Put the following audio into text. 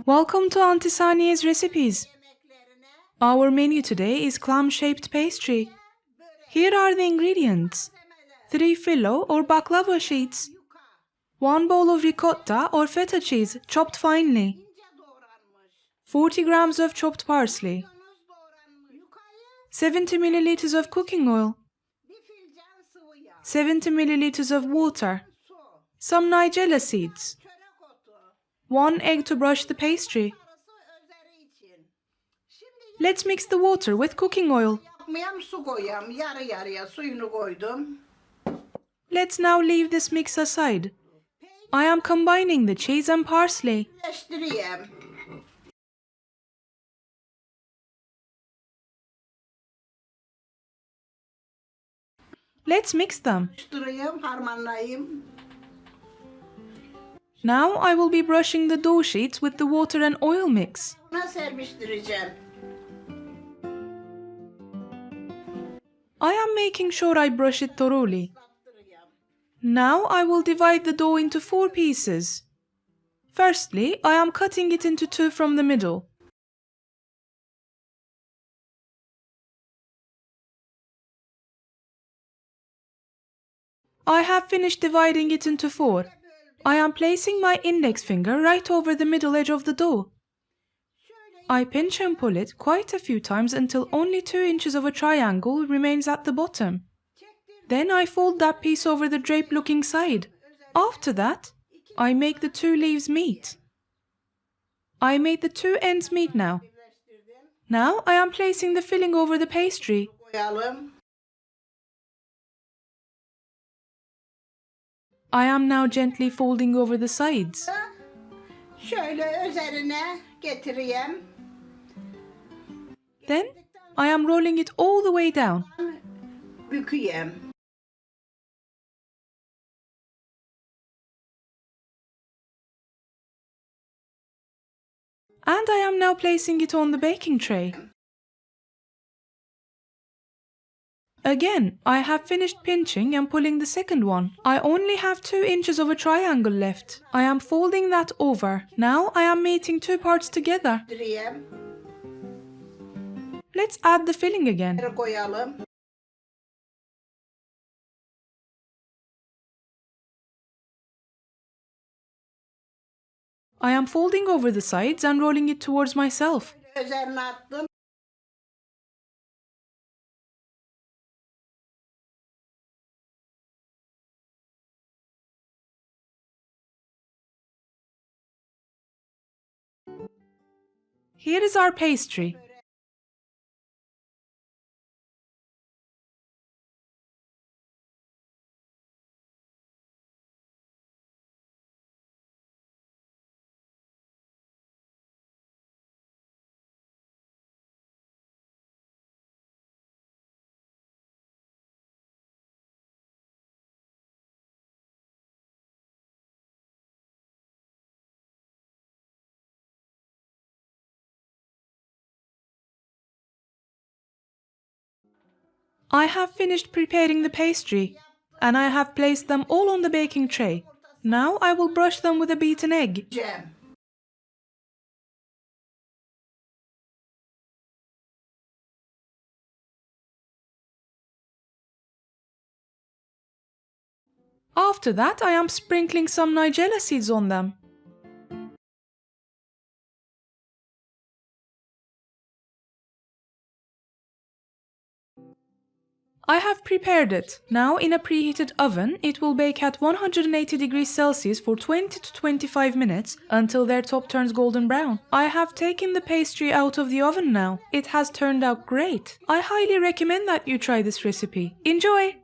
Welcome to Auntie Saniye's recipes. Our menu today is clam-shaped pastry. Here are the ingredients: 3 phyllo or baklava sheets, 1 bowl of ricotta or feta cheese chopped finely, 40 grams of chopped parsley, 70 milliliters of cooking oil, 70 milliliters of water, some nigella seeds, 1 egg to brush the pastry. Let's mix the water with cooking oil. Let's now leave this mix aside. I am combining the cheese and parsley. Let's mix them. Now I will be brushing the dough sheets with the water and oil mix. I am making sure I brush it thoroughly. Now I will divide the dough into 4 pieces. Firstly, I am cutting it into 2 from the middle. I have finished dividing it into 4. I am placing my index finger right over the middle edge of the dough. I pinch and pull it quite a few times until only 2 inches of a triangle remains at the bottom. Then I fold that piece over the drape-looking side. After that, I make the 2 leaves meet. I made the 2 ends meet now. Now I am placing the filling over the pastry. I am now gently folding over the sides. Then I am rolling it all the way down. And I am now placing it on the baking tray. Again, I have finished pinching and pulling the second one. I only have 2 inches of a triangle left. I am folding that over. Now I am mating 2 parts together. Let's add the filling again. I am folding over the sides and rolling it towards myself. Here is our pastry. I have finished preparing the pastry, and I have placed them all on the baking tray. Now I will brush them with a beaten egg. After that, I am sprinkling some nigella seeds on them. I have prepared it. Now in a preheated oven, it will bake at 180 degrees Celsius for 20 to 25 minutes until their top turns golden brown. I have taken the pastry out of the oven now. It has turned out great. I highly recommend that you try this recipe. Enjoy!